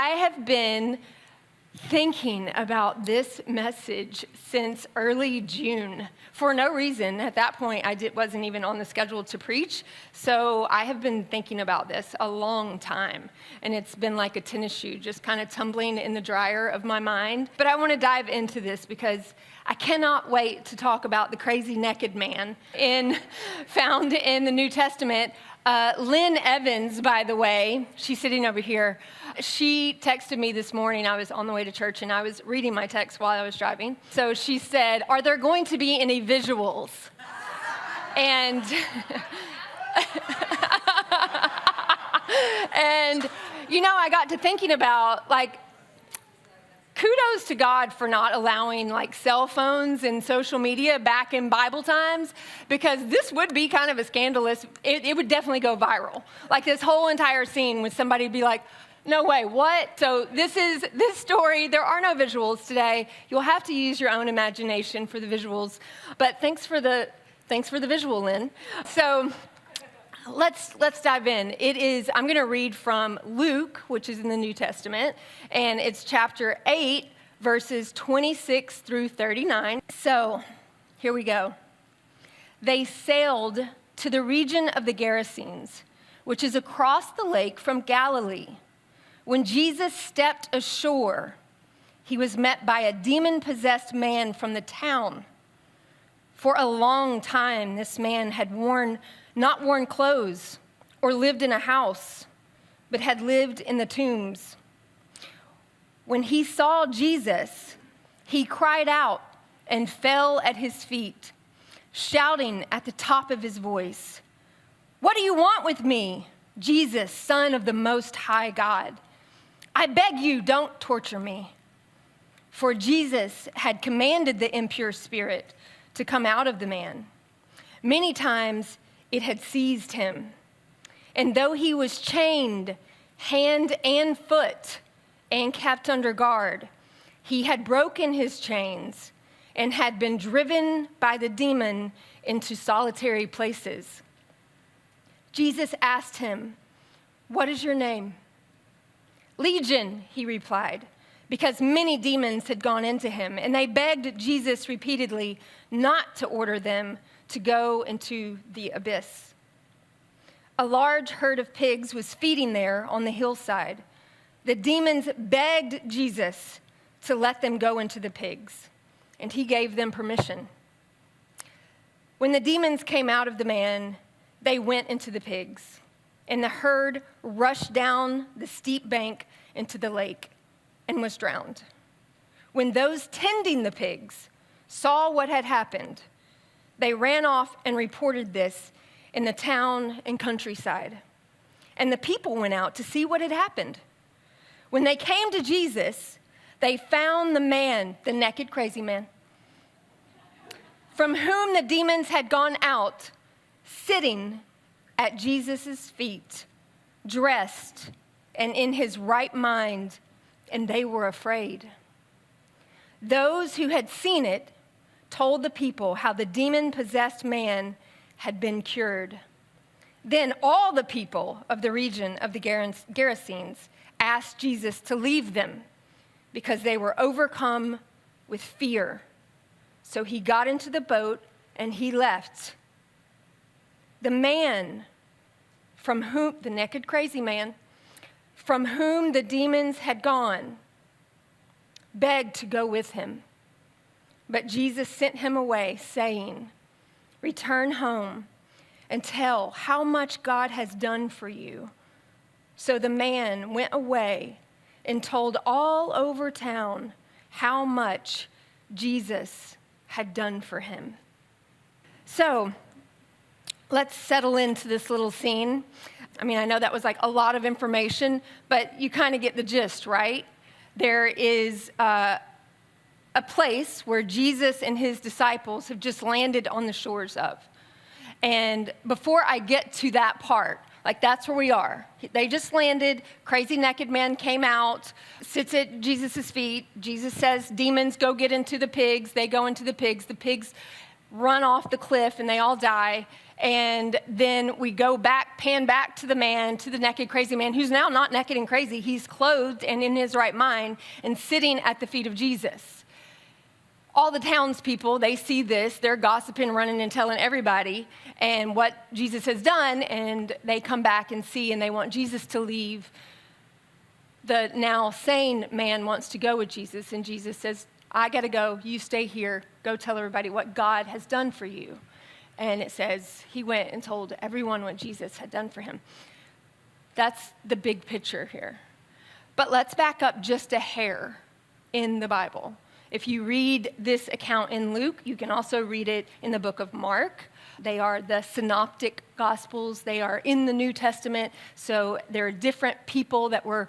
I have been thinking about this message since early June for no reason. At that point, wasn't even on the schedule to preach. So I have been thinking about this a long time. And it's been like a tennis shoe, just kind of tumbling in the dryer of my mind. But I want to dive into this because I cannot wait to talk about the crazy naked man found in the New Testament. Lynn Evans, by the way, she's sitting over here. She texted me this morning. I was on the way to church, and I was reading my text while I was driving. So she said, "Are there going to be any visuals?" And I got to thinking about, kudos to God for not allowing cell phones and social media back in Bible times, because this would be kind of a scandalous, it would definitely go viral. This whole entire scene with somebody be like, no way, what? So this story, there are no visuals today. You'll have to use your own imagination for the visuals, but thanks for the visual, Lynn. So Let's dive in. I'm going to read from Luke, which is in the New Testament, and it's chapter 8, verses 26 through 39. So here we go. They sailed to the region of the Gerasenes, which is across the lake from Galilee. When Jesus stepped ashore, he was met by a demon-possessed man from the town. For a long time, this man had not worn clothes or lived in a house, but had lived in the tombs. When he saw Jesus, he cried out and fell at his feet, shouting at the top of his voice, "What do you want with me, Jesus, Son of the Most High God? I beg you, don't torture me." For Jesus had commanded the impure spirit to come out of the man. Many times it had seized him, and though he was chained hand and foot and kept under guard, he had broken his chains and had been driven by the demon into solitary places. Jesus asked him, "What is your name?" "Legion," he replied, because many demons had gone into him, and they begged Jesus repeatedly not to order them to go into the abyss. A large herd of pigs was feeding there on the hillside. The demons begged Jesus to let them go into the pigs, and he gave them permission. When the demons came out of the man, they went into the pigs, and the herd rushed down the steep bank into the lake and was drowned. When those tending the pigs saw what had happened, they ran off and reported this in the town and countryside. And the people went out to see what had happened. When they came to Jesus, they found the man, the naked, crazy man, from whom the demons had gone out, sitting at Jesus' feet, dressed and in his right mind, and they were afraid. Those who had seen it told the people how the demon-possessed man had been cured. Then all the people of the region of the Gerasenes asked Jesus to leave them because they were overcome with fear. So he got into the boat and he left. The man the naked, crazy man, from whom the demons had gone, begged to go with him. But Jesus sent him away, saying, "Return home and tell how much God has done for you." So the man went away and told all over town how much Jesus had done for him. So let's settle into this little scene. I know that was a lot of information, but you kind of get the gist, right? There is a place where Jesus and his disciples have just landed on the shores of. And before I get to that part, that's where we are. They just landed. Crazy naked man came out, sits at Jesus' feet. Jesus says, "Demons, go get into the pigs." They go into the pigs. The pigs run off the cliff, and they all die. And then we go back, pan back to the man, to the naked, crazy man, who's now not naked and crazy. He's clothed and in his right mind and sitting at the feet of Jesus. All the townspeople, they see this. They're gossiping, running, and telling everybody and what Jesus has done. And they come back and see, and they want Jesus to leave. The now sane man wants to go with Jesus. And Jesus says, I got to go. You stay here. Go tell everybody what God has done for you. And it says he went and told everyone what Jesus had done for him. That's the big picture here. But let's back up just a hair in the Bible. If you read this account in Luke, you can also read it in the book of Mark. They are the synoptic gospels. They are in the New Testament. So there are different people that were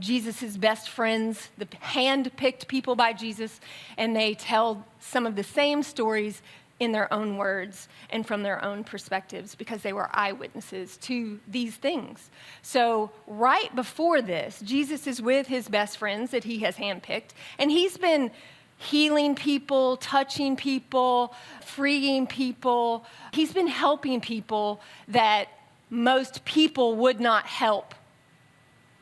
Jesus' best friends, the hand-picked people by Jesus, and they tell some of the same stories in their own words and from their own perspectives because they were eyewitnesses to these things. So right before this, Jesus is with his best friends that he has handpicked, and he's been healing people, touching people, freeing people. He's been helping people that most people would not help.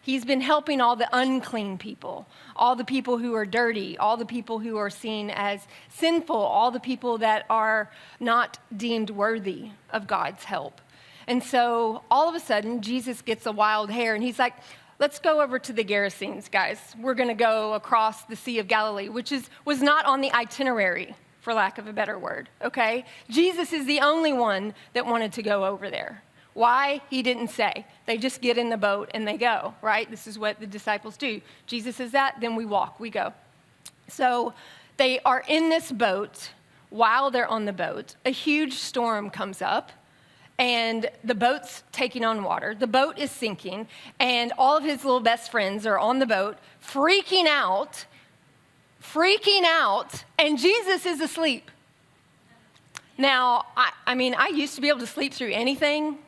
He's been helping all the unclean people, all the people who are dirty, all the people who are seen as sinful, all the people that are not deemed worthy of God's help. And so all of a sudden, Jesus gets a wild hair, and he's like, let's go over to the Gerasenes, guys. We're going to go across the Sea of Galilee, which was not on the itinerary, for lack of a better word, okay? Jesus is the only one that wanted to go over there. Why? He didn't say. They just get in the boat and they go, right? This is what the disciples do. Jesus says that, then we walk, we go. So they are in this boat. While they're on the boat, a huge storm comes up, and the boat's taking on water. The boat is sinking, and all of his little best friends are on the boat, freaking out, and Jesus is asleep. Now, I used to be able to sleep through anything.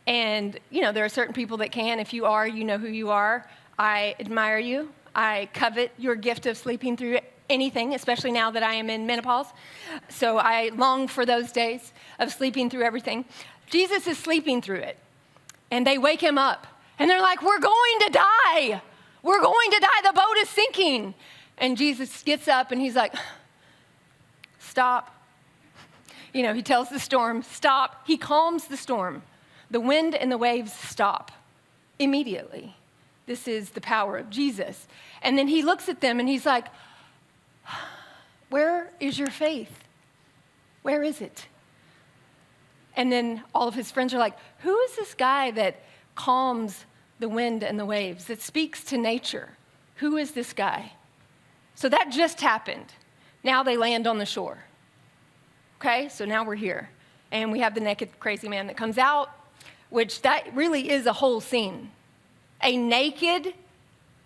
And, there are certain people that can. If you are, you know who you are. I admire you. I covet your gift of sleeping through anything, especially now that I am in menopause. So I long for those days of sleeping through everything. Jesus is sleeping through it. And they wake him up. And they're like, we're going to die. We're going to die. The boat is sinking. And Jesus gets up and he's like, stop. He tells the storm, stop. He calms the storm. The wind and the waves stop immediately. This is the power of Jesus. And then he looks at them and he's like, where is your faith? Where is it? And then all of his friends are like, who is this guy that calms the wind and the waves, that speaks to nature? Who is this guy? So that just happened. Now they land on the shore. Okay, so now we're here. And we have the naked, crazy man that comes out, which that really is a whole scene. A naked,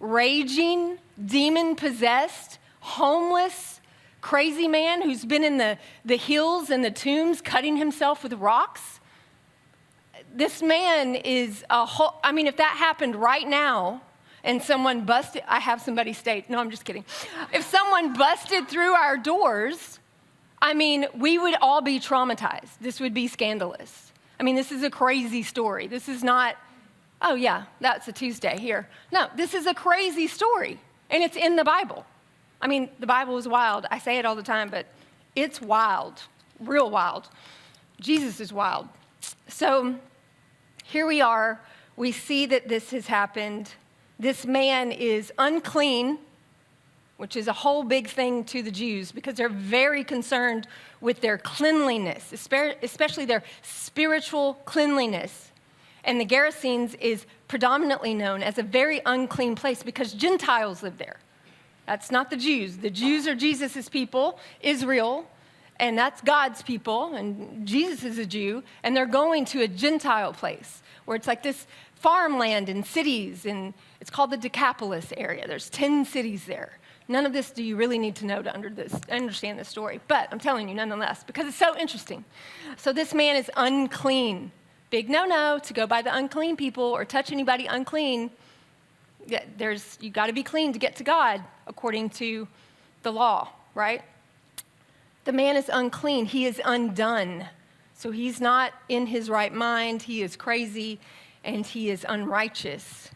raging, demon-possessed, homeless, crazy man who's been in the hills and the tombs cutting himself with rocks. This man is if that happened right now and someone busted, I have somebody state, no, I'm just kidding. If someone busted through our doors, we would all be traumatized. This would be scandalous. This is a crazy story. This is not, oh yeah, that's a Tuesday here. No, this is a crazy story, and it's in the Bible. The Bible is wild. I say it all the time, but it's wild, real wild. Jesus is wild. So here we are. We see that this has happened. This man is unclean, which is a whole big thing to the Jews because they're very concerned with their cleanliness, especially their spiritual cleanliness. And the Gerasenes is predominantly known as a very unclean place because Gentiles live there. That's not the Jews. The Jews are Jesus' people, Israel, and that's God's people, and Jesus is a Jew, and they're going to a Gentile place where it's like this farmland and cities, and it's called the Decapolis area. There's 10 cities there. None of this do you really need to know to understand this story, but I'm telling you nonetheless because it's so interesting. So this man is unclean. Big no-no to go by the unclean people or touch anybody unclean. You got to be clean to get to God according to the law, right? The man is unclean. He is undone. So he's not in his right mind. He is crazy, and he is unrighteous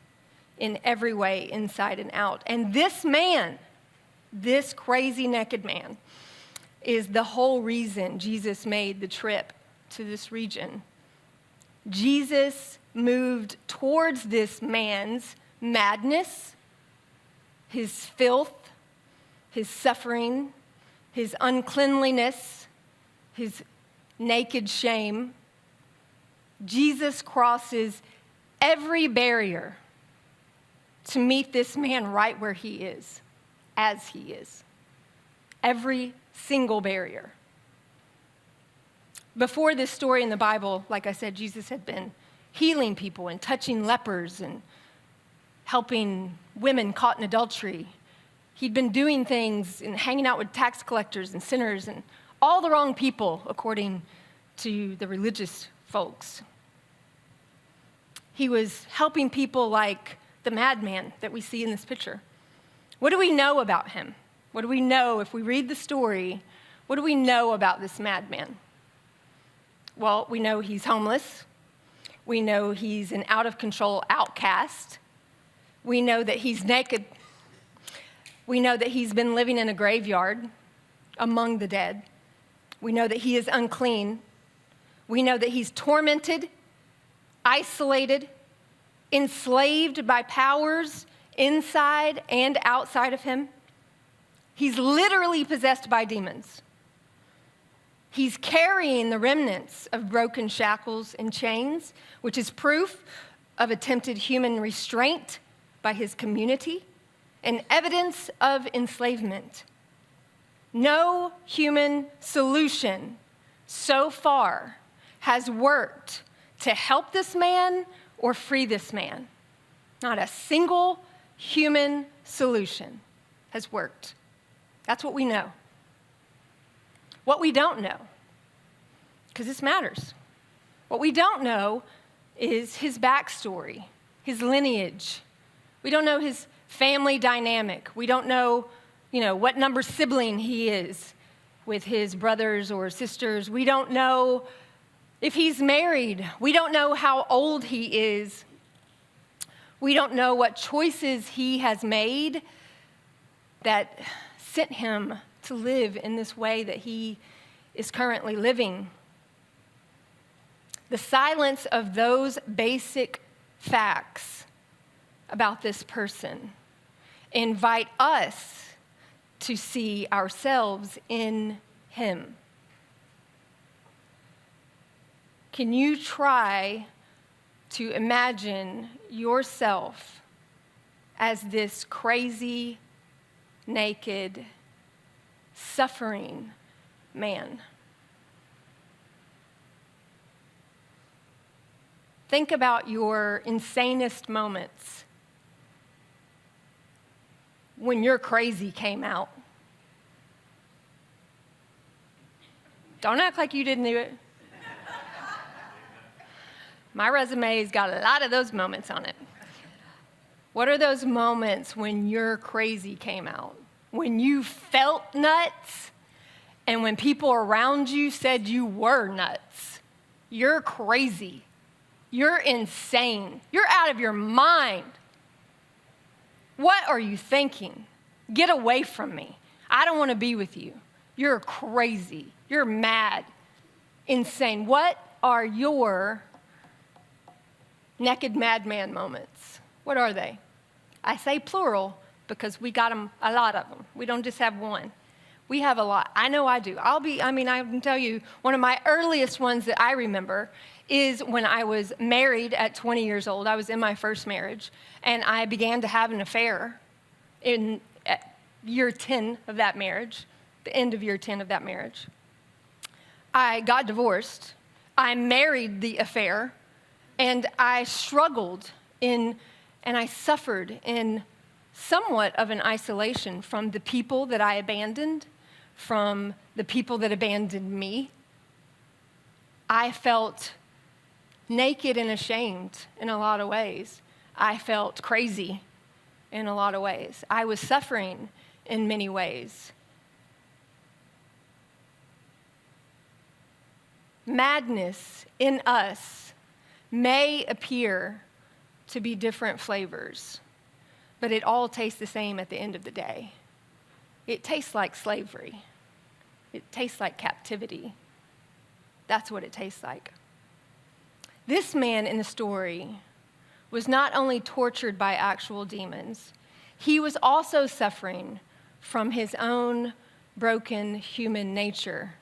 in every way, inside and out. And this man, this crazy naked man, is the whole reason Jesus made the trip to this region. Jesus moved towards this man's madness, his filth, his suffering, his uncleanliness, his naked shame. Jesus crosses every barrier to meet this man right where he is, as he is. Every single barrier. Before this story in the Bible, like I said, Jesus had been healing people and touching lepers and helping women caught in adultery. He'd been doing things and hanging out with tax collectors and sinners and all the wrong people, according to the religious folks. He was helping people like the madman that we see in this picture. What do we know about him? What do we know if we read the story? What do we know about this madman? Well, we know he's homeless. We know he's an out-of-control outcast. We know that he's naked. We know that he's been living in a graveyard among the dead. We know that he is unclean. We know that he's tormented, isolated, enslaved by powers inside and outside of him. He's literally possessed by demons. He's carrying the remnants of broken shackles and chains, which is proof of attempted human restraint by his community and evidence of enslavement. No human solution so far has worked to help this man or free this man. Not a single human solution has worked. That's what we know. What we don't know, because this matters, what we don't know is his backstory, his lineage. We don't know his family dynamic. We don't know, what number sibling he is with his brothers or sisters. We don't know if he's married. We don't know how old he is. We don't know what choices he has made that sent him to live in this way that he is currently living. The silence of those basic facts about this person invite us to see ourselves in him. Can you try to imagine yourself as this crazy, naked, suffering man? Think about your insanest moments when your crazy came out. Don't act like you didn't do it. My resume's got a lot of those moments on it. What are those moments when your crazy came out? When you felt nuts and when people around you said you were nuts? You're crazy. You're insane. You're out of your mind. What are you thinking? Get away from me. I don't want to be with you. You're crazy. You're mad. Insane. What are your naked madman moments? What are they? I say plural because we got them, a lot of them. We don't just have one. We have a lot. I know I do. I can tell you, one of my earliest ones that I remember is when I was married at 20 years old. I was in my first marriage, and I began to have an affair at year 10 of that marriage, the end of year 10 of that marriage. I got divorced. I married the affair, and I struggled and I suffered in somewhat of an isolation from the people that I abandoned, from the people that abandoned me. I felt naked and ashamed in a lot of ways. I felt crazy in a lot of ways. I was suffering in many ways. madness in us may appear to be different flavors, but it all tastes the same at the end of the day. It tastes like slavery. It tastes like captivity. That's what it tastes like. This man in the story was not only tortured by actual demons, he was also suffering from his own broken human nature,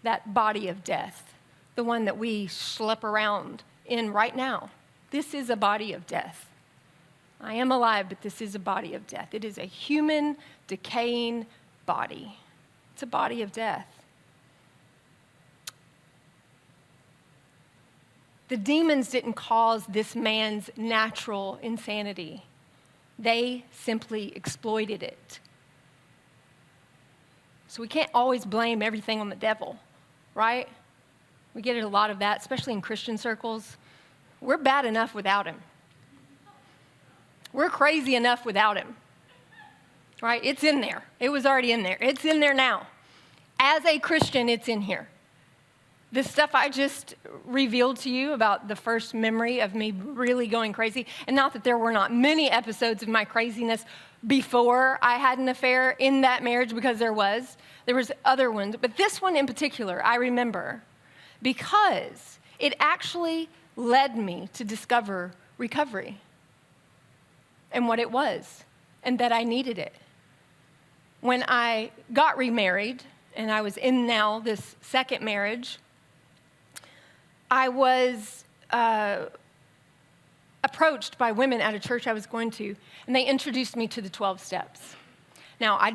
that body of death, the one that we schlep around in right now. This is a body of death. I am alive, but this is a body of death. It is a human, decaying body. It's a body of death. The demons didn't cause this man's natural insanity. They simply exploited it. So we can't always blame everything on the devil, right? We get a lot of that, especially in Christian circles. We're bad enough without him. We're crazy enough without him, right? It's in there. It was already in there. It's in there now. As a Christian, it's in here. This stuff I just revealed to you about the first memory of me really going crazy, and not that there were not many episodes of my craziness before I had an affair in that marriage, because there was other ones, but this one in particular I remember because it actually led me to discover recovery and what it was and that I needed it. When I got remarried and I was in now this second marriage, I was approached by women at a church I was going to, and they introduced me to the 12 steps. Now, I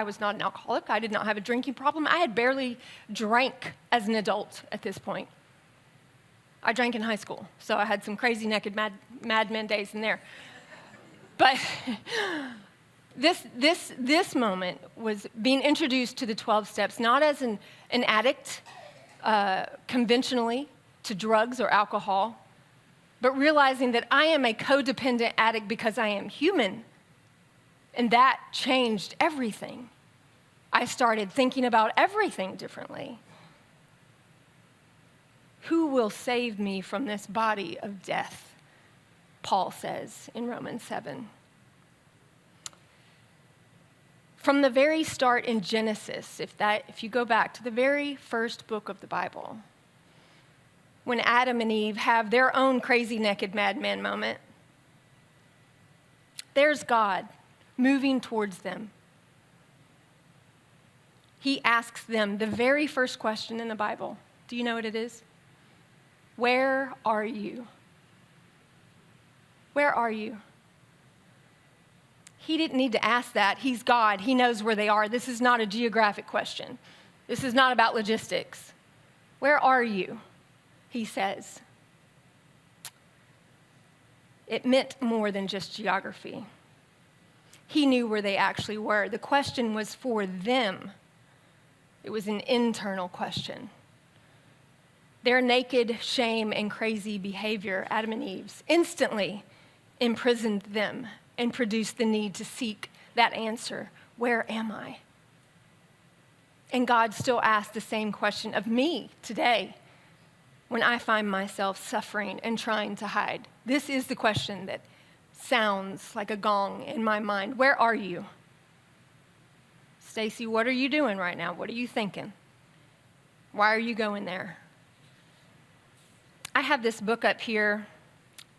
was not an alcoholic. I did not have a drinking problem. I had barely drank as an adult at this point. I drank in high school, so I had some crazy naked Madman days in there. But this moment was being introduced to the 12 steps, not as an addict, conventionally, to drugs or alcohol, but realizing that I am a codependent addict because I am human. And that changed everything. I started thinking about everything differently. Who will save me from this body of death? Paul says in Romans 7. From the very start in Genesis, if you go back to the very first book of the Bible, when Adam and Eve have their own crazy naked madman moment, there's God moving towards them. He asks them the very first question in the Bible. Do you know what it is? Where are you? Where are you? He didn't need to ask that. He's God. He knows where they are. This is not a geographic question. This is not about logistics. Where are you? He says. It meant more than just geography. He knew where they actually were. The question was for them. It was an internal question. Their naked shame and crazy behavior, Adam and Eve's, instantly imprisoned them and produced the need to seek that answer. Where am I? And God still asks the same question of me today when I find myself suffering and trying to hide. This is the question that sounds like a gong in my mind. Where are you? Stacie, what are you doing right now? What are you thinking? Why are you going there? I have this book up here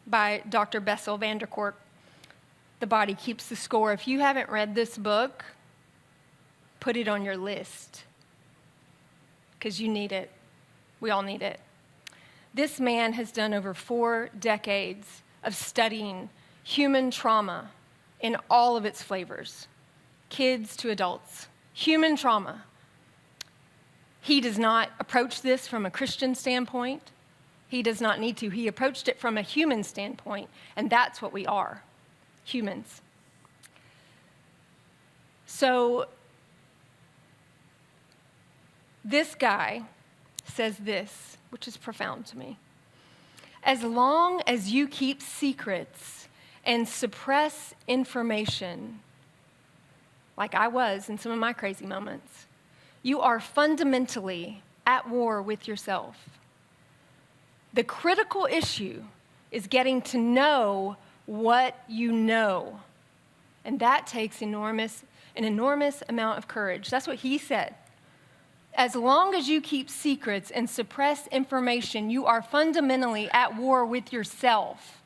by Dr. Bessel van der Kolk, The Body Keeps the Score. If you haven't read this book, put it on your list because you need it. We all need it. This man has done over 4 decades of studying human trauma in all of its flavors, kids to adults. Human trauma. He does not approach this from a Christian standpoint. He does not need to. He approached it from a human standpoint, and that's what we are, humans. So this guy says this, which is profound to me. As long as you keep secrets and suppress information, like I was in some of my crazy moments, you are fundamentally at war with yourself. The critical issue is getting to know what you know. And that takes an enormous amount of courage. That's what he said. As long as you keep secrets and suppress information, you are fundamentally at war with yourself.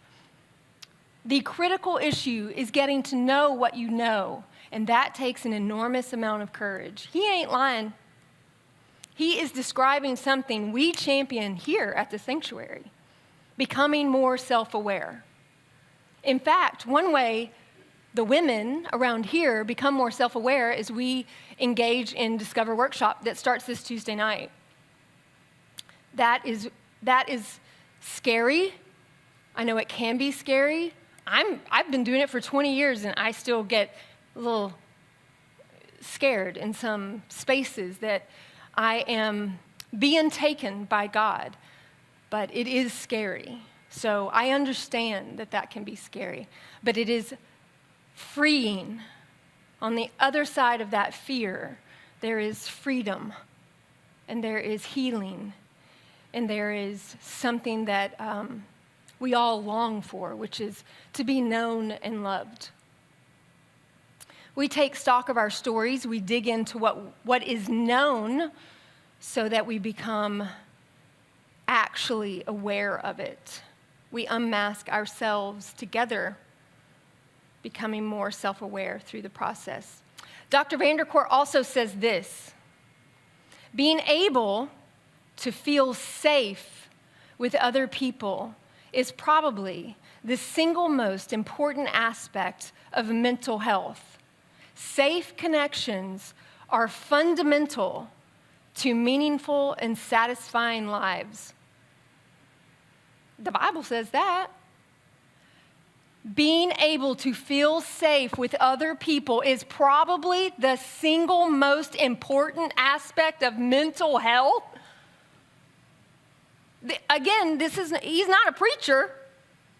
The critical issue is getting to know what you know, and that takes an enormous amount of courage. He ain't lying. He is describing something we champion here at the sanctuary, becoming more self-aware. In fact, one way the women around here become more self-aware is we engage in Discover Workshop that starts this Tuesday night. That is scary. I know it can be scary. I've been doing it for 20 years, and I still get a little scared in some spaces that I am being taken by God, but it is scary. So I understand that can be scary, but it is freeing. On the other side of that fear, there is freedom, and there is healing, and there is something that we all long for, which is to be known and loved. We take stock of our stories. We dig into what is known so that we become actually aware of it. We unmask ourselves together, becoming more self-aware through the process. Dr. Vandercourt also says this: being able to feel safe with other people is probably the single most important aspect of mental health. Safe connections are fundamental to meaningful and satisfying lives. The Bible says that. Being able to feel safe with other people is probably the single most important aspect of mental health. Again, he's not a preacher.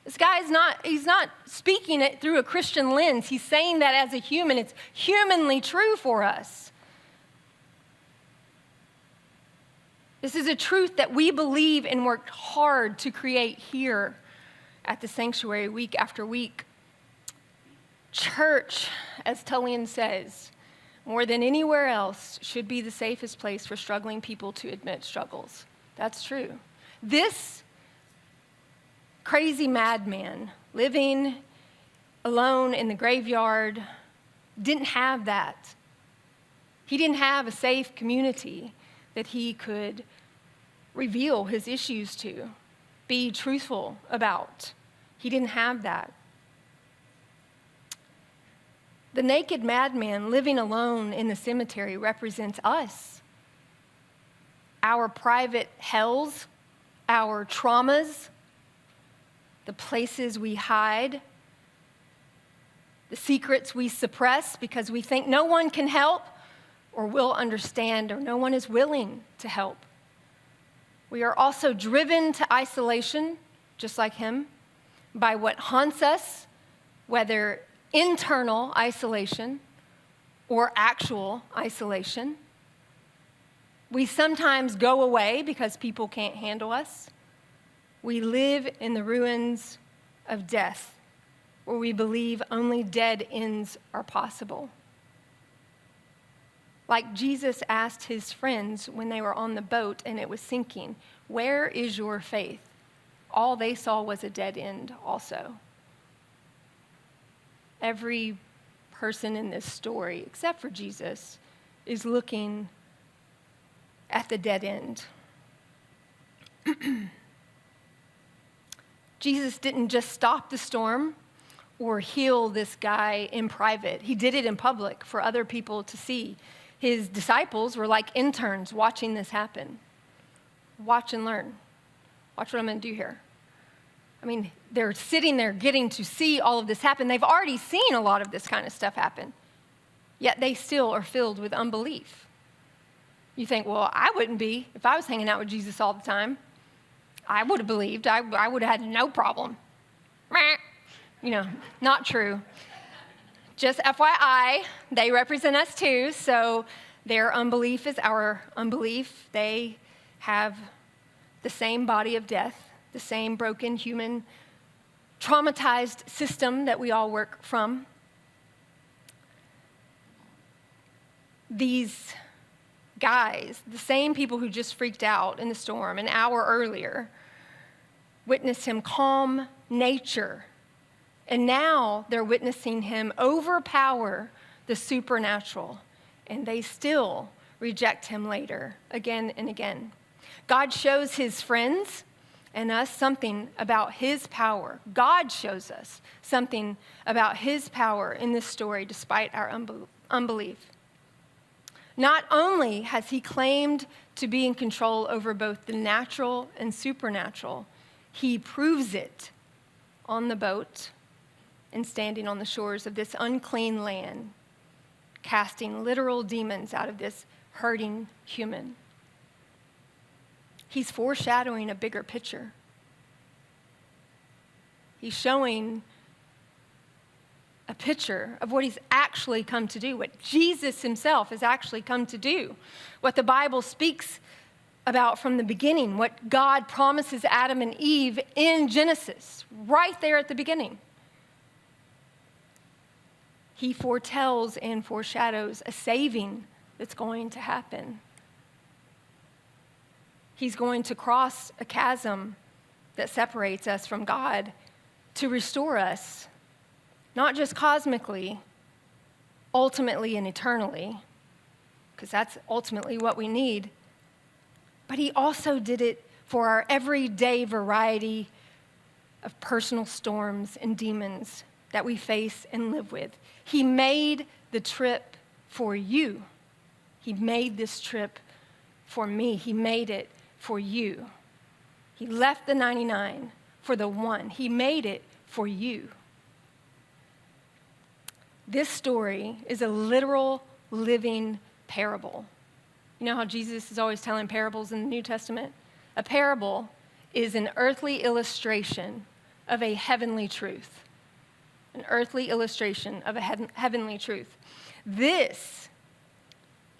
This guy he's not speaking it through a Christian lens. He's saying that as a human. It's humanly true for us. This is a truth that we believe and worked hard to create here at the sanctuary week after week. Church, as Tullian says, more than anywhere else, should be the safest place for struggling people to admit struggles. That's true. This crazy madman living alone in the graveyard didn't have that. He didn't have a safe community that he could reveal his issues to, be truthful about. He didn't have that. The naked madman living alone in the cemetery represents us, our private hells, our traumas, the places we hide, the secrets we suppress because we think no one can help or will understand, or no one is willing to help. We are also driven to isolation, just like him, by what haunts us, whether internal isolation or actual isolation. We sometimes go away because people can't handle us. We live in the ruins of death, where we believe only dead ends are possible. Like Jesus asked his friends when they were on the boat and it was sinking, "Where is your faith?" All they saw was a dead end also. Every person in this story, except for Jesus, is looking at the dead end. Jesus didn't just stop the storm or heal this guy in private. He did it in public for other people to see. His disciples were like interns watching this happen. Watch and learn. Watch what I'm going to do here. I mean, they're sitting there getting to see all of this happen. They've already seen a lot of this kind of stuff happen, yet they still are filled with unbelief. You think, well, I wouldn't be if I was hanging out with Jesus all the time. I would have believed. I would have had no problem. Not true. Just FYI, they represent us too, so their unbelief is our unbelief. They have the same body of death, the same broken human, traumatized system that we all work from. These guys, the same people who just freaked out in the storm an hour earlier, witnessed him calm nature. And now they're witnessing him overpower the supernatural. And they still reject him later, again and again. God shows his friends and us something about his power. God shows us something about his power in this story, despite our unbelief. Not only has he claimed to be in control over both the natural and supernatural, he proves it on the boat and standing on the shores of this unclean land, casting literal demons out of this hurting human. He's foreshadowing a bigger picture. He's showing a picture of what he's actually come to do, what Jesus himself has actually come to do, what the Bible speaks about from the beginning, what God promises Adam and Eve in Genesis, right there at the beginning. He foretells and foreshadows a saving that's going to happen. He's going to cross a chasm that separates us from God to restore us, not just cosmically, ultimately and eternally, because that's ultimately what we need, but he also did it for our everyday variety of personal storms and demons that we face and live with. He made the trip for you. He made this trip for me. He made it for you. He left the 99 for the one. He made it for you. This story is a literal living parable. You know how Jesus is always telling parables in the New Testament? A parable is an earthly illustration of a heavenly truth. An earthly illustration of a heavenly truth. This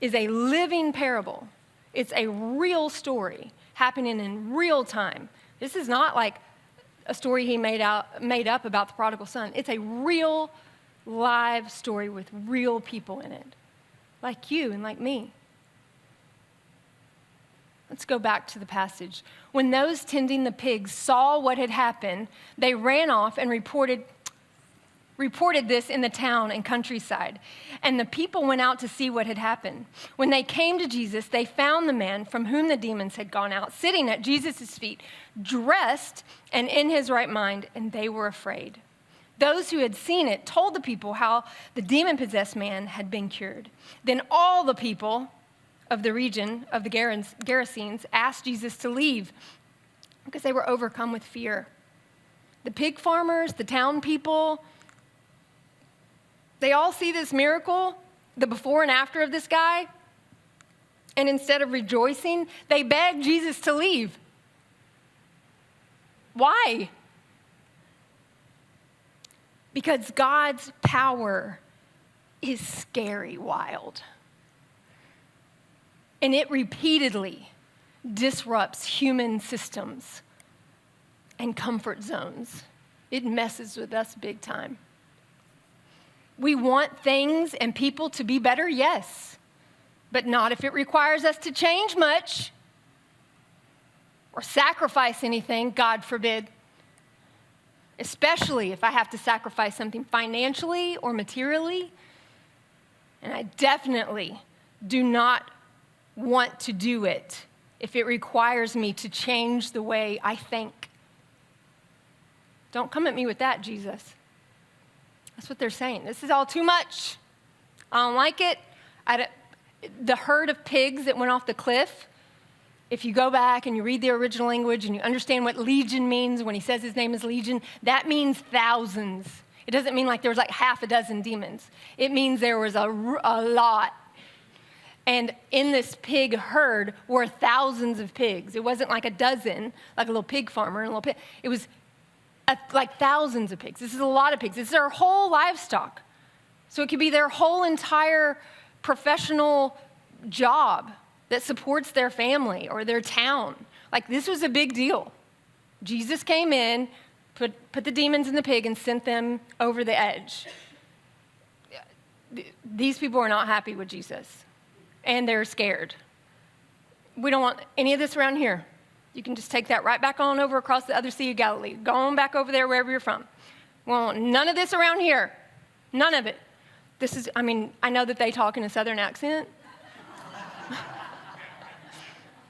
is a living parable. It's a real story happening in real time. This is not like a story he made up about the prodigal son. It's a real, live story with real people in it, like you and like me. Let's go back to the passage. When those tending the pigs saw what had happened, they ran off and reported this in the town and countryside. And the people went out to see what had happened. When they came to Jesus, they found the man from whom the demons had gone out, sitting at Jesus' feet, dressed and in his right mind, and they were afraid. Those who had seen it told the people how the demon-possessed man had been cured. Then all the people of the region of the Gerasenes asked Jesus to leave because they were overcome with fear. The pig farmers, the town people, they all see this miracle, the before and after of this guy, and instead of rejoicing, they beg Jesus to leave. Why? Because God's power is scary wild. And it repeatedly disrupts human systems and comfort zones. It messes with us big time. We want things and people to be better, yes, but not if it requires us to change much or sacrifice anything, God forbid. Especially if I have to sacrifice something financially or materially. And I definitely do not want to do it if it requires me to change the way I think. Don't come at me with that, Jesus. That's what they're saying. This is all too much. I don't like it. The herd of pigs that went off the cliff, if you go back and you read the original language and you understand what legion means when he says his name is Legion, that means thousands. It doesn't mean like there was like half a dozen demons. It means there was a lot. And in this pig herd were thousands of pigs. It wasn't like a dozen, like a little pig farmer and a little pig. It was like thousands of pigs. This is a lot of pigs. This is their whole livestock. So it could be their whole entire professional job that supports their family or their town. Like, this was a big deal. Jesus came in, put the demons in the pig, and sent them over the edge. These people are not happy with Jesus, and they're scared. We don't want any of this around here. You can just take that right back on over across the other Sea of Galilee. Go on back over there wherever you're from. We want none of this around here. None of it. I know that they talk in a Southern accent.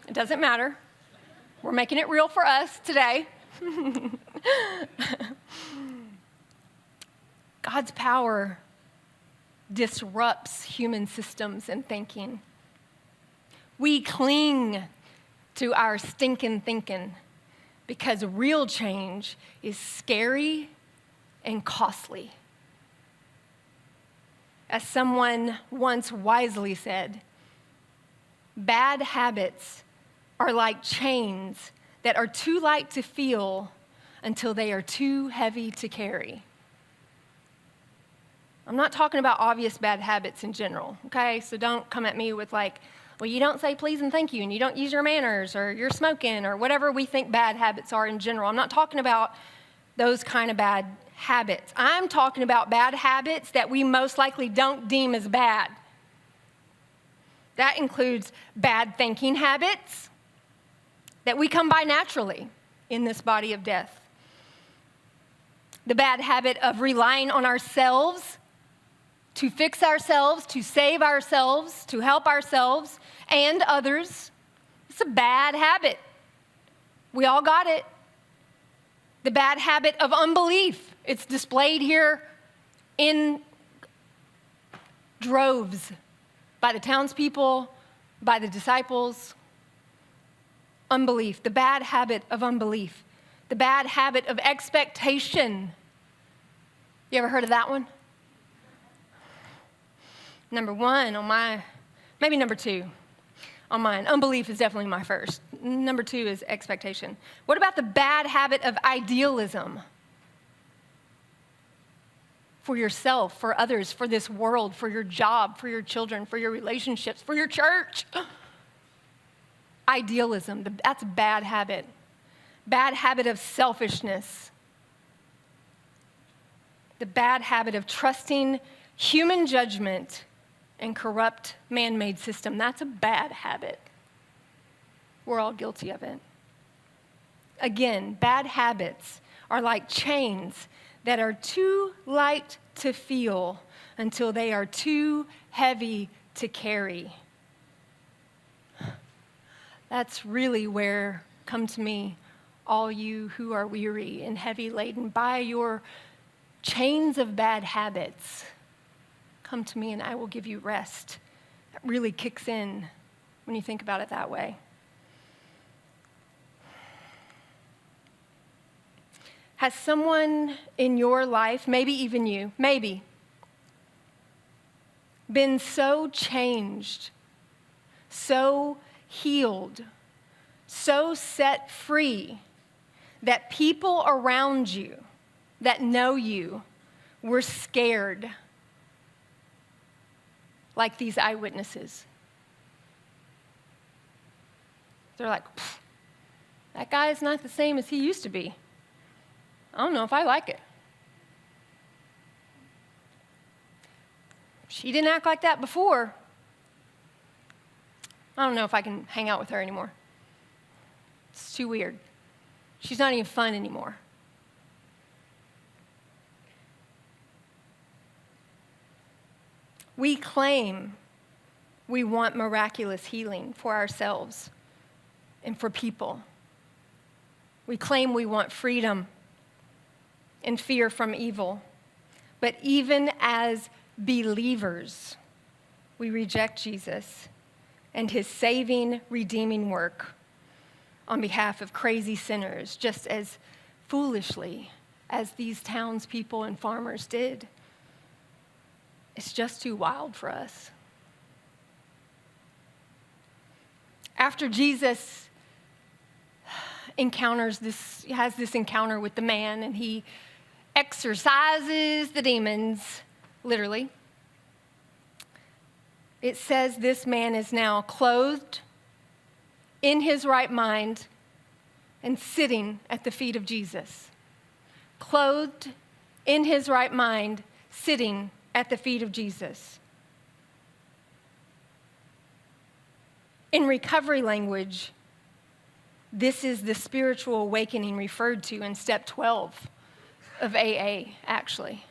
It doesn't matter. We're making it real for us today. God's power disrupts human systems and thinking. We cling to our stinking thinking because real change is scary and costly. As someone once wisely said, bad habits are like chains that are too light to feel until they are too heavy to carry. I'm not talking about obvious bad habits in general, okay? So don't come at me with like, well, you don't say please and thank you, and you don't use your manners, or you're smoking, or whatever we think bad habits are in general. I'm not talking about those kind of bad habits. I'm talking about bad habits that we most likely don't deem as bad. That includes bad thinking habits that we come by naturally in this body of death. The bad habit of relying on ourselves to fix ourselves, to save ourselves, to help ourselves and others. It's a bad habit. We all got it. The bad habit of unbelief. It's displayed here in droves by the townspeople, by the disciples. Unbelief, the bad habit of unbelief. The bad habit of expectation. You ever heard of that one? Number one on maybe number two on mine. Unbelief is definitely my first. Number two is expectation. What about the bad habit of idealism? For yourself, for others, for this world, for your job, for your children, for your relationships, for your church. Idealism, that's a bad habit. Bad habit of selfishness. The bad habit of trusting human judgment and corrupt man-made system. That's a bad habit. We're all guilty of it. Again, bad habits are like chains that are too light to feel until they are too heavy to carry. That's really where, come to me, all you who are weary and heavy laden by your chains of bad habits. Come to me and I will give you rest. That really kicks in when you think about it that way. Has someone in your life, maybe even you, been so changed, so healed, so set free that people around you that know you were scared, like these eyewitnesses? They're like, that guy is not the same as he used to be. I don't know if I like it. She didn't act like that before. I don't know if I can hang out with her anymore. It's too weird. She's not even fun anymore. We claim we want miraculous healing for ourselves and for people. We claim we want freedom and fear from evil. But even as believers, we reject Jesus and his saving, redeeming work on behalf of crazy sinners, just as foolishly as these townspeople and farmers did. It's just too wild for us. After Jesus has this encounter with the man, and he exorcises the demons, literally. It says this man is now clothed in his right mind and sitting at the feet of Jesus. Clothed in his right mind, sitting at the feet of Jesus. In recovery language, this is the spiritual awakening referred to in step 12 of AA, actually.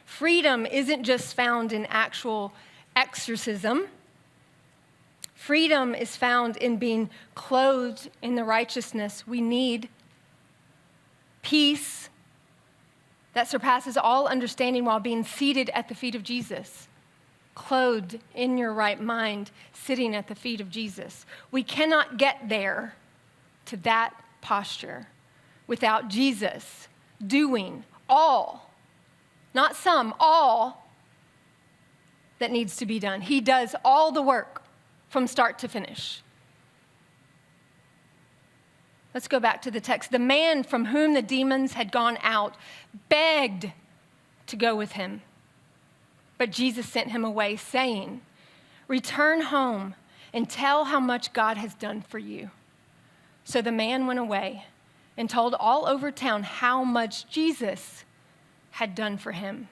Freedom isn't just found in actual exorcism. Freedom is found in being clothed in the righteousness we need, peace that surpasses all understanding while being seated at the feet of Jesus, clothed in your right mind, sitting at the feet of Jesus. We cannot get there to that posture without Jesus doing all, not some, all that needs to be done. He does all the work from start to finish. Let's go back to the text. The man from whom the demons had gone out begged to go with him. But Jesus sent him away, saying, "Return home and tell how much God has done for you." So the man went away and told all over town how much Jesus had done for him.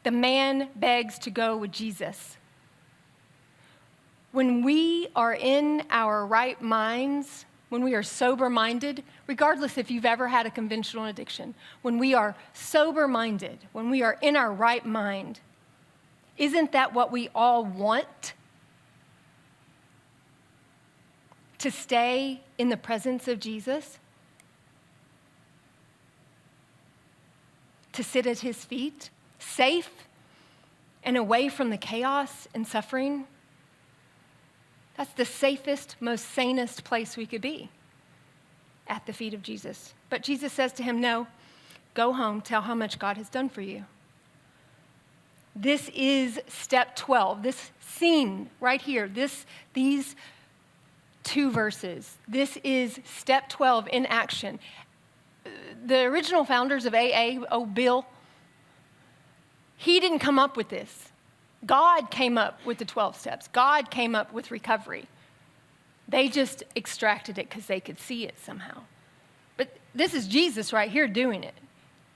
The man begs to go with Jesus. When we are in our right minds, when we are sober-minded, regardless if you've ever had a conventional addiction, when we are sober-minded, when we are in our right mind, isn't that what we all want? To stay in the presence of Jesus? To sit at his feet, safe and away from the chaos and suffering? That's the safest, most sanest place we could be, at the feet of Jesus. But Jesus says to him, no, go home, tell how much God has done for you. This is step 12, this scene right here, these two verses. This is step 12 in action. The original founders of AA, Bill, he didn't come up with this. God came up with the 12 steps. God came up with recovery. They just extracted it because they could see it somehow. But this is Jesus right here doing it.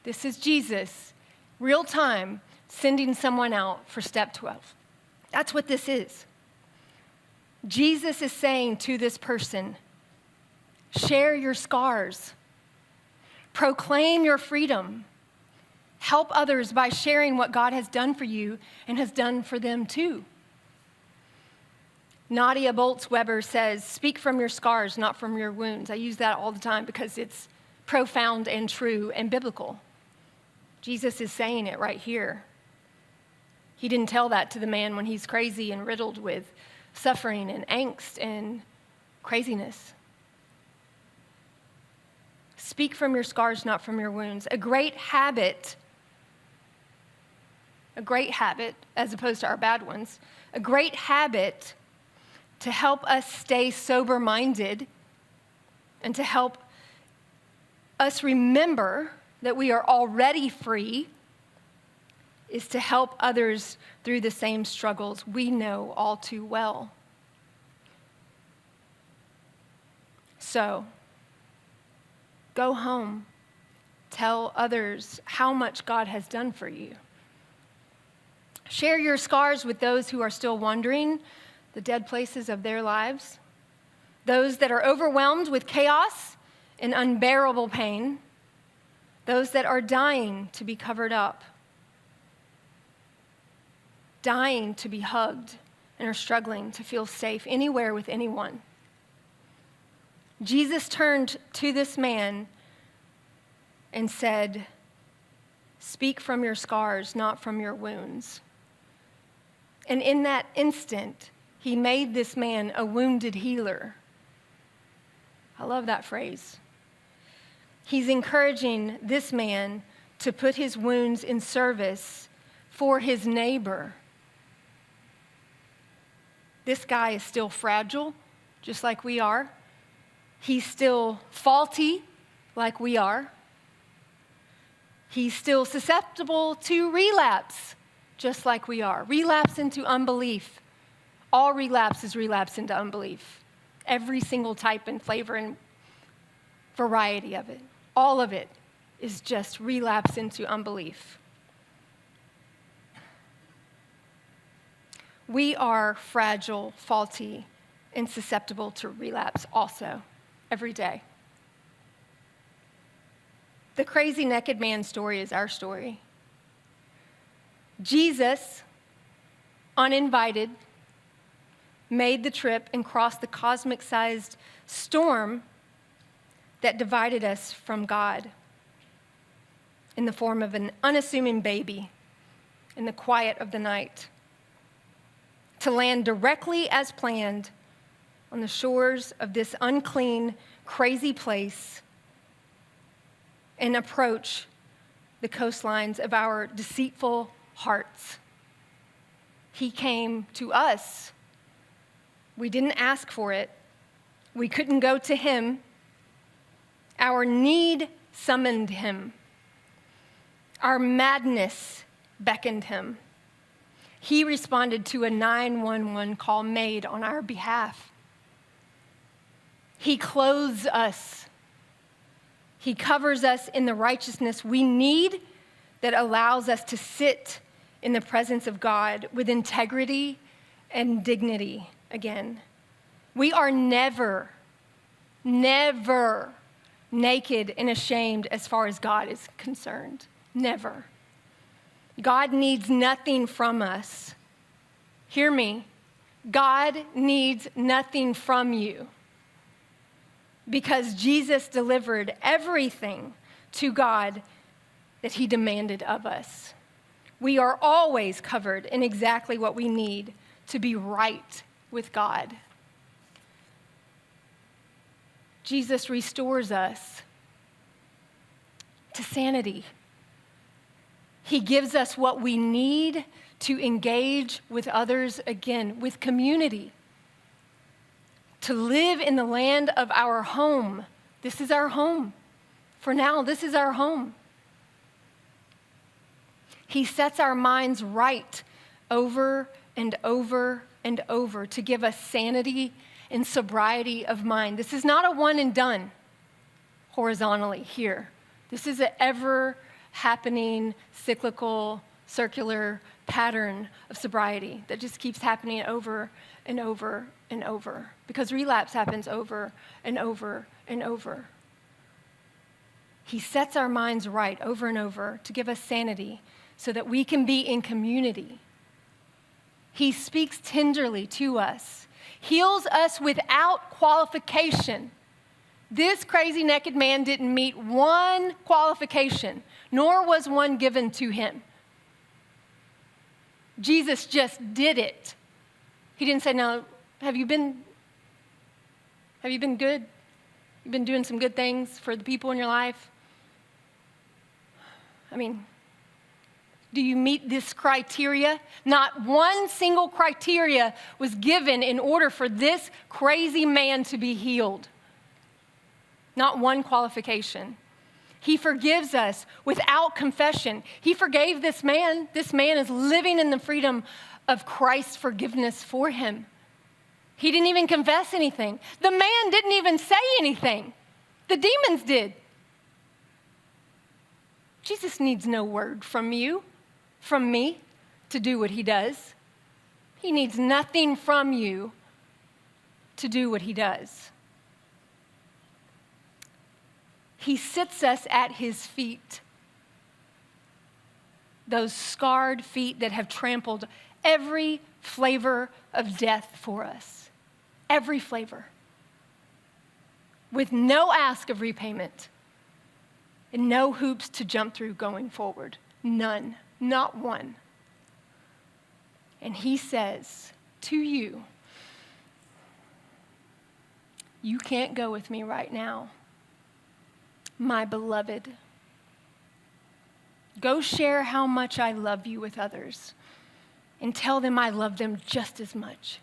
This is Jesus, real time, sending someone out for step 12. That's what this is. Jesus is saying to this person, share your scars. Proclaim your freedom. Help others by sharing what God has done for you and has done for them too. Nadia Bolz-Weber says, speak from your scars, not from your wounds. I use that all the time because it's profound and true and biblical. Jesus is saying it right here. He didn't tell that to the man when he's crazy and riddled with suffering and angst and craziness. Speak from your scars, not from your wounds. A great habit, as opposed to our bad ones, a great habit to help us stay sober-minded and to help us remember that we are already free is to help others through the same struggles we know all too well. So, go home. Tell others how much God has done for you. Share your scars with those who are still wandering the dead places of their lives, those that are overwhelmed with chaos and unbearable pain, those that are dying to be covered up, dying to be hugged, and are struggling to feel safe anywhere with anyone. Jesus turned to this man and said, speak from your scars, not from your wounds. And in that instant, he made this man a wounded healer. I love that phrase. He's encouraging this man to put his wounds in service for his neighbor. This guy is still fragile, just like we are. He's still faulty, like we are. He's still susceptible to relapse, just like we are. Relapse into unbelief. All relapse is relapse into unbelief. Every single type and flavor and variety of it. All of it is just relapse into unbelief. We are fragile, faulty, and susceptible to relapse also, every day. The crazy naked man story is our story. Jesus, uninvited, made the trip and crossed the cosmic-sized storm that divided us from God in the form of an unassuming baby in the quiet of the night, to land directly as planned on the shores of this unclean, crazy place and approach the coastlines of our deceitful hearts. He came to us. We didn't ask for it. We couldn't go to him. Our need summoned him. Our madness beckoned him. He responded to a 911 call made on our behalf. He clothes us. He covers us in the righteousness we need that allows us to sit in the presence of God with integrity and dignity again. We are never naked and ashamed as far as God is concerned. Never. God needs nothing from us. Hear me. God needs nothing from you because Jesus delivered everything to God that he demanded of us. We are always covered in exactly what we need to be right with God. Jesus restores us to sanity. He gives us what we need to engage with others again, with community, to live in the land of our home. This is our home. For now, this is our home. He sets our minds right over and over and over to give us sanity and sobriety of mind. This is not a one and done horizontally here. This is an ever-happening, cyclical, circular pattern of sobriety that just keeps happening over and over and over because relapse happens over and over and over. He sets our minds right over and over to give us sanity so that we can be in community. He speaks tenderly to us, heals us without qualification. This crazy naked man didn't meet one qualification, nor was one given to him. Jesus just did it. He didn't say, "Now, have you been good? You've been doing some good things for the people in your life? I mean, do you meet this criteria?" Not one single criteria was given in order for this crazy man to be healed. Not one qualification. He forgives us without confession. He forgave this man. This man is living in the freedom of Christ's forgiveness for him. He didn't even confess anything. The man didn't even say anything. The demons did. Jesus needs no word from you, from me, to do what he does. He needs nothing from you to do what he does. He sits us at his feet, those scarred feet that have trampled every flavor of death for us, every flavor, with no ask of repayment and no hoops to jump through going forward. None, not one. And he says to you, "You can't go with me right now, my beloved. Go share how much I love you with others and tell them I love them just as much."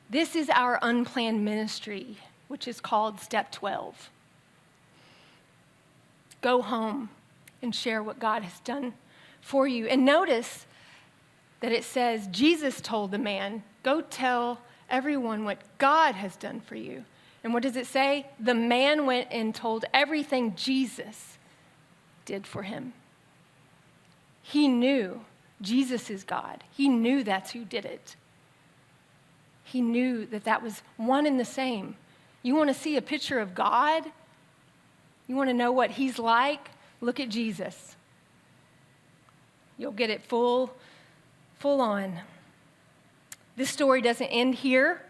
This is our unplanned ministry, which is called Step 12. Go home and share what God has done for you. And notice that it says, Jesus told the man, go tell everyone what God has done for you. And what does it say? The man went and told everything Jesus did for him. He knew Jesus is God. He knew that's who did it. He knew that that was one and the same. You want to see a picture of God? You want to know what he's like? Look at Jesus. You'll get it full on. This story doesn't end here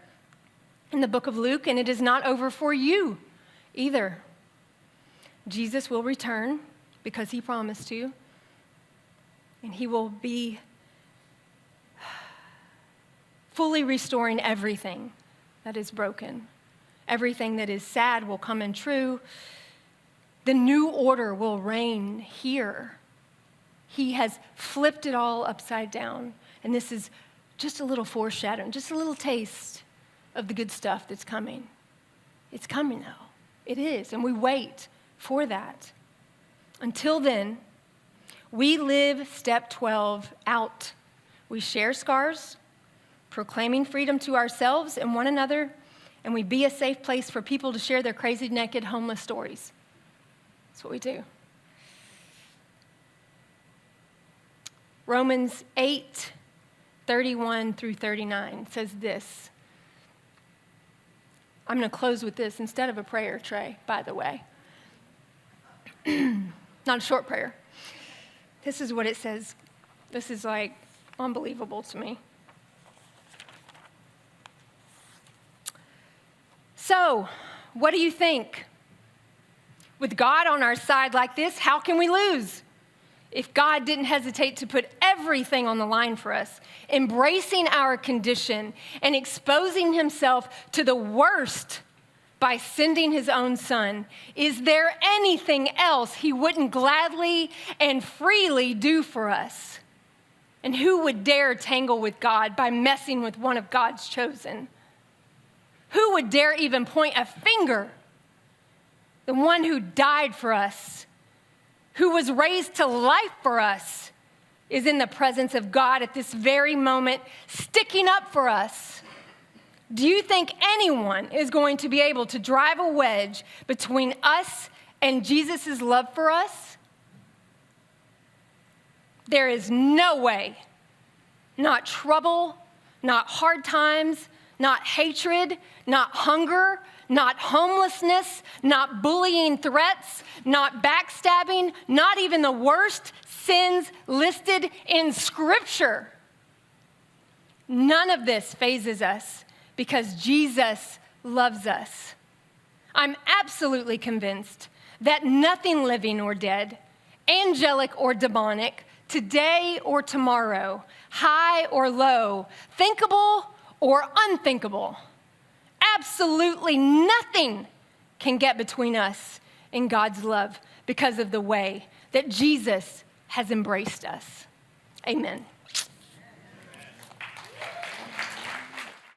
in the book of Luke, and it is not over for you either. Jesus will return because he promised to, and he will be fully restoring everything that is broken. Everything that is sad will come in true. The new order will reign here. He has flipped it all upside down. And this is just a little foreshadowing, just a little taste of the good stuff that's coming. It's coming now. It is. And we wait for that. Until then, we live step 12 out. We share scars, proclaiming freedom to ourselves and one another, and we be a safe place for people to share their crazy, naked, homeless stories. That's what we do. Romans 8:31 through 39 says this. I'm going to close with this instead of a prayer, Trey, by the way. Not a short prayer. This is what it says. This is like unbelievable to me. So, what do you think? With God on our side like this, how can we lose? If God didn't hesitate to put everything on the line for us, embracing our condition and exposing himself to the worst by sending his own son, is there anything else he wouldn't gladly and freely do for us? And who would dare tangle with God by messing with one of God's chosen? Who would dare even point a finger? The one who died for us, who was raised to life for us, is in the presence of God at this very moment, sticking up for us. Do you think anyone is going to be able to drive a wedge between us and Jesus' love for us? There is no way. Not trouble, not hard times, not hatred, not hunger, not homelessness, not bullying threats, not backstabbing, not even the worst sins listed in Scripture. None of this phases us because Jesus loves us. I'm absolutely convinced that nothing living or dead, angelic or demonic, today or tomorrow, high or low, thinkable or unthinkable, absolutely nothing can get between us and God's love because of the way that Jesus has embraced us. Amen.